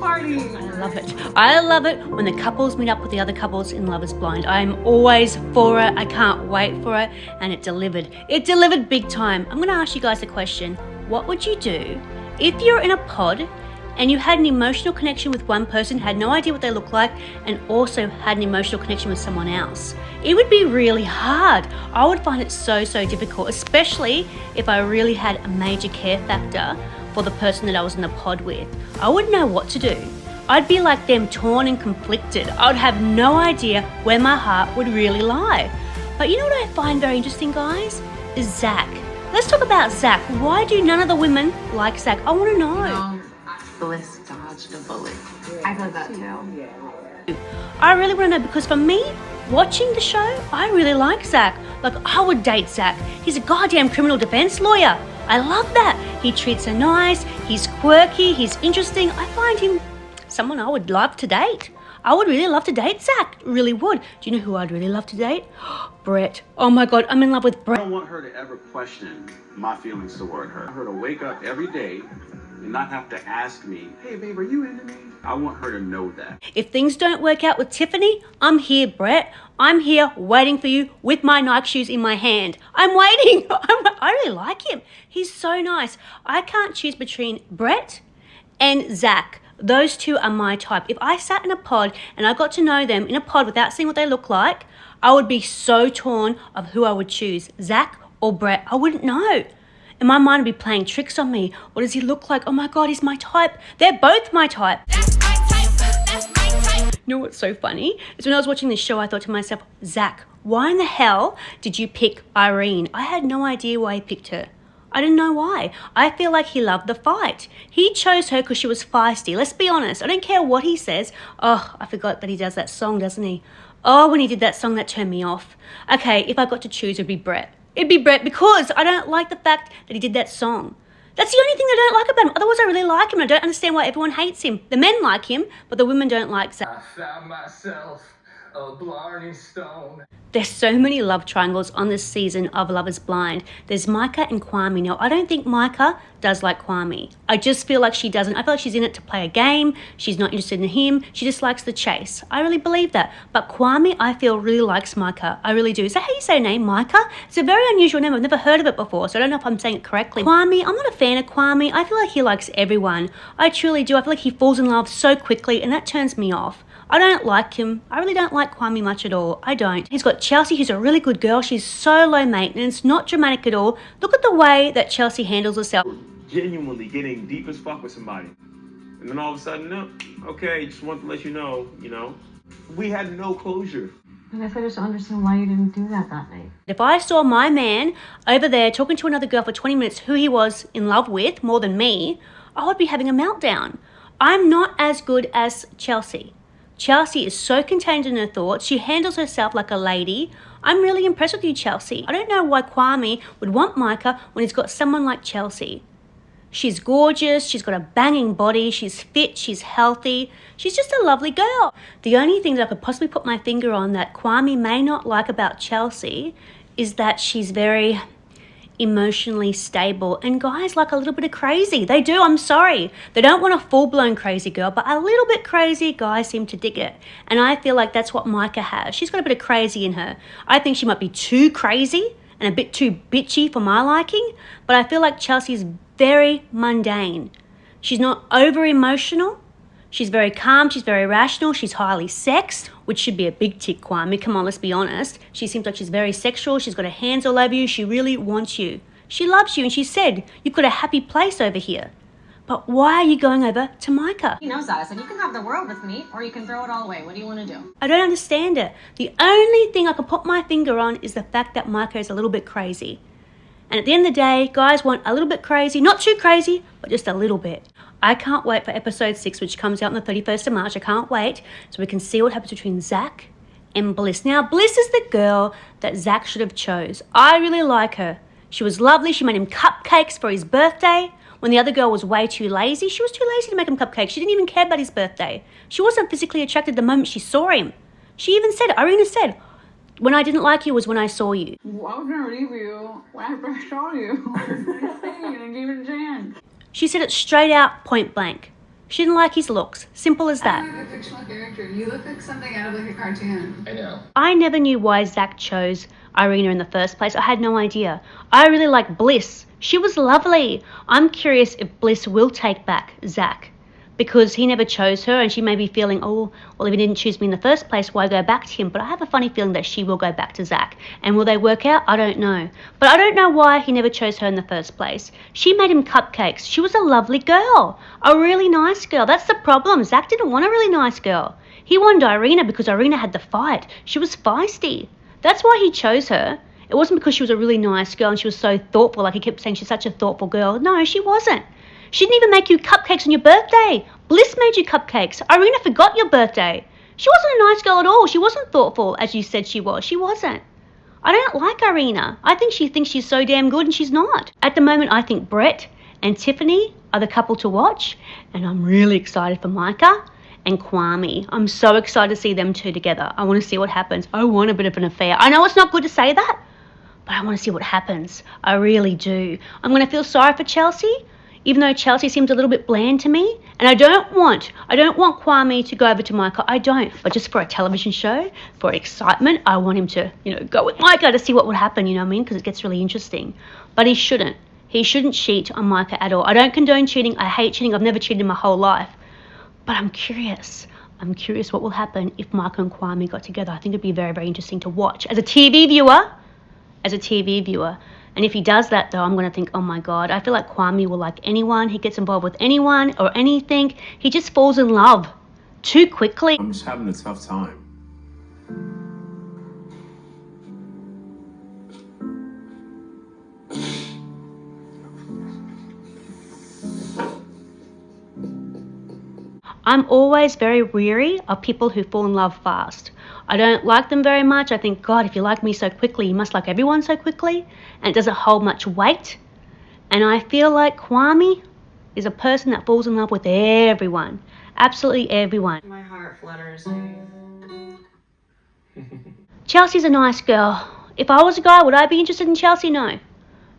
party. I love it. I love it when the couples meet up with the other couples in Love is Blind. I'm always for it. I can't wait for it. And it delivered. It delivered big time. I'm going to ask you guys a question. What would you do if you're in a pod and you had an emotional connection with one person, had no idea what they look like, and also had an emotional connection with someone else? It would be really hard. I would find it so difficult, especially if I really had a major care factor for the person that I was in the pod with. I wouldn't know what to do. I'd be like them, torn and conflicted. I would have no idea where my heart would really lie. But you know what I find very interesting, guys? Is Zack. Let's talk about Zack. Why do none of the women like Zack? I want to know. Bliss dodged a bullet. I heard that too. I really want to know, because for me, watching the show, I really like Zack. Like, I would date Zack. He's a goddamn criminal defense lawyer. I love that. He treats her nice, he's quirky, he's interesting. I find him someone I would love to date. I would really love to date Zack. Really would. Do you know who I'd really love to date? Brett. Oh my God, I'm in love with Brett. I don't want her to ever question my feelings toward her. I want her to wake up every day and not have to ask me, hey babe, are you into me? I want her to know that. If things don't work out with Tiffany, I'm here, Brett. I'm here waiting for you with my Nike shoes in my hand. I'm waiting. I really like him. He's so nice. I can't choose between Brett and Zack. Those two are my type. If I sat in a pod and I got to know them in a pod without seeing what they look like, I would be so torn of who I would choose, Zack or Brett. I wouldn't know. And my mind would be playing tricks on me. What does he look like? Oh my God, he's my type. They're both my type. That's my type. That's my type. You know what's so funny? Is when I was watching this show, I thought to myself, Zack, why in the hell did you pick Irina? I had no idea why he picked her. I didn't know why. I feel like he loved the fight. He chose her because she was feisty. Let's be honest. I don't care what he says. Oh, I forgot that he does that song, doesn't he? Oh, when he did that song, that turned me off. Okay, if I got to choose, it'd be Brett. It'd be Brett, because I don't like the fact that he did that song. That's the only thing I don't like about him. Otherwise, I really like him. I don't understand why everyone hates him. The men like him, but the women don't like Zack. I found myself a Blarney Stone. There's so many love triangles on this season of Love is Blind. There's Micah and Kwame. Now, I don't think Micah does like Kwame. I just feel like she doesn't. I feel like she's in it to play a game. She's not interested in him. She just likes the chase. I really believe that. But Kwame, I feel, really likes Micah. I really do. Is that how you say her name, Micah? It's a very unusual name. I've never heard of it before, so I don't know if I'm saying it correctly. Kwame, I'm not a fan of Kwame. I feel like he likes everyone. I truly do. I feel like he falls in love so quickly, and that turns me off. I don't like him. I really don't like Kwame much at all. I don't. He's got Chelsea, who's a really good girl. She's so low maintenance, not dramatic at all. Look at the way that Chelsea handles herself. Genuinely getting deep as fuck with somebody. And then all of a sudden, no, okay, just want to let you know, we had no closure. I guess I just don't understand why you didn't do that night. If I saw my man over there talking to another girl for 20 minutes who he was in love with more than me, I would be having a meltdown. I'm not as good as Chelsea. Chelsea is so contained in her thoughts. She handles herself like a lady. I'm really impressed with you, Chelsea. I don't know why Kwame would want Micah when he's got someone like Chelsea. She's gorgeous. She's got a banging body. She's fit. She's healthy. She's just a lovely girl. The only thing that I could possibly put my finger on that Kwame may not like about Chelsea is that she's very emotionally stable, and guys like a little bit of crazy. They do. I'm sorry, they don't want a full-blown crazy girl, but a little bit crazy guys seem to dig it, and I feel like that's what Micah has. She's got a bit of crazy in her. I think she might be too crazy and a bit too bitchy for my liking, but I feel like Chelsea's very mundane. She's not over emotional. She's very calm, she's very rational, she's highly sexed, which should be a big tick, Kwame. Come on, let's be honest. She seems like she's very sexual, she's got her hands all over you, she really wants you. She loves you, and she said, you've got a happy place over here. But why are you going over to Micah? He knows that. I said, you can have the world with me, or you can throw it all away. What do you want to do? I don't understand it. The only thing I can put my finger on is the fact that Micah is a little bit crazy. And at the end of the day, guys want a little bit crazy, not too crazy, but just a little bit. I can't wait for episode 6, which comes out on the 31st of March. I can't wait, so we can see what happens between Zack and Bliss. Now, Bliss is the girl that Zack should have chose. I really like her. She was lovely. She made him cupcakes for his birthday. When the other girl was way too lazy, she was too lazy to make him cupcakes. She didn't even care about his birthday. She wasn't physically attracted the moment she saw him. She even said, Irina said, when I didn't like you was when I saw you. Well, I was going to leave you after I saw you. I gave it a chance. She said it straight out, point blank. She didn't like his looks. Simple as that. I'm a fictional character. You look like something out of like a cartoon. I know. I never knew why Zack chose Irina in the first place. I had no idea. I really like Bliss. She was lovely. I'm curious if Bliss will take back Zack, because he never chose her, and she may be feeling, oh, well, if he didn't choose me in the first place, why go back to him? But I have a funny feeling that she will go back to Zack. And will they work out? I don't know. But I don't know why he never chose her in the first place. She made him cupcakes. She was a lovely girl, a really nice girl. That's the problem. Zack didn't want a really nice girl. He wanted Irina because Irina had the fight. She was feisty. That's why he chose her. It wasn't because she was a really nice girl and she was so thoughtful, like he kept saying she's such a thoughtful girl. No, she wasn't. She didn't even make you cupcakes on your birthday. Bliss made you cupcakes. Irina forgot your birthday. She wasn't a nice girl at all. She wasn't thoughtful as you said she was. She wasn't. I don't like Irina. I think she thinks she's so damn good and she's not. At the moment, I think Brett and Tiffany are the couple to watch, and I'm really excited for Micah and Kwame. I'm so excited to see them two together. I want to see what happens. I want a bit of an affair. I know it's not good to say that, but I want to see what happens. I really do. I'm going to feel sorry for Chelsea, even though Chelsea seems a little bit bland to me. And I don't want Kwame to go over to Micah. I don't. But just for a television show, for excitement, I want him to, go with Micah to see what would happen, you know what I mean? Because it gets really interesting. But he shouldn't. He shouldn't cheat on Micah at all. I don't condone cheating. I hate cheating. I've never cheated in my whole life. But I'm curious. I'm curious what will happen if Micah and Kwame got together. I think it'd be very, very interesting to watch as a TV viewer. And if he does that, though, I'm going to think, oh my God, I feel like Kwame will like anyone. He gets involved with anyone or anything. He just falls in love too quickly. I'm just having a tough time. I'm always very weary of people who fall in love fast. I don't like them very much. I think, God, if you like me so quickly, you must like everyone so quickly. And it doesn't hold much weight. And I feel like Kwame is a person that falls in love with everyone. Absolutely everyone. My heart flutters. Chelsea's a nice girl. If I was a guy, would I be interested in Chelsea? No.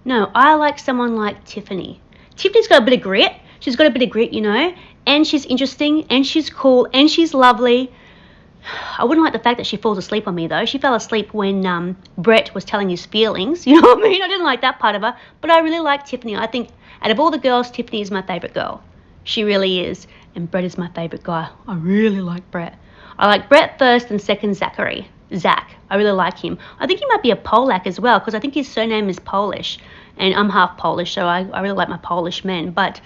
No, I like someone like Tiffany. Tiffany's got a bit of grit. She's got a bit of grit, and she's interesting, and she's cool, and she's lovely. I wouldn't like the fact that she falls asleep on me, though. She fell asleep when Brett was telling his feelings. You know what I mean? I didn't like that part of her. But I really like Tiffany. I think out of all the girls, Tiffany is my favourite girl. She really is. And Brett is my favourite guy. I really like Brett. I like Brett first and second Zack. I really like him. I think he might be a Polak as well, because I think his surname is Polish. And I'm half Polish, so I really like my Polish men. But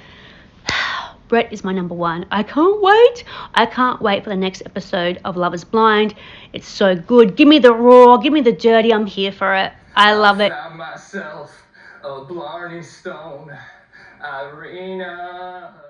Brett is my number one. I can't wait. I can't wait for the next episode of Love is Blind. It's so good. Give me the raw. Give me the dirty. I'm here for it. I love it. I found myself a Blarney Stone, Irina.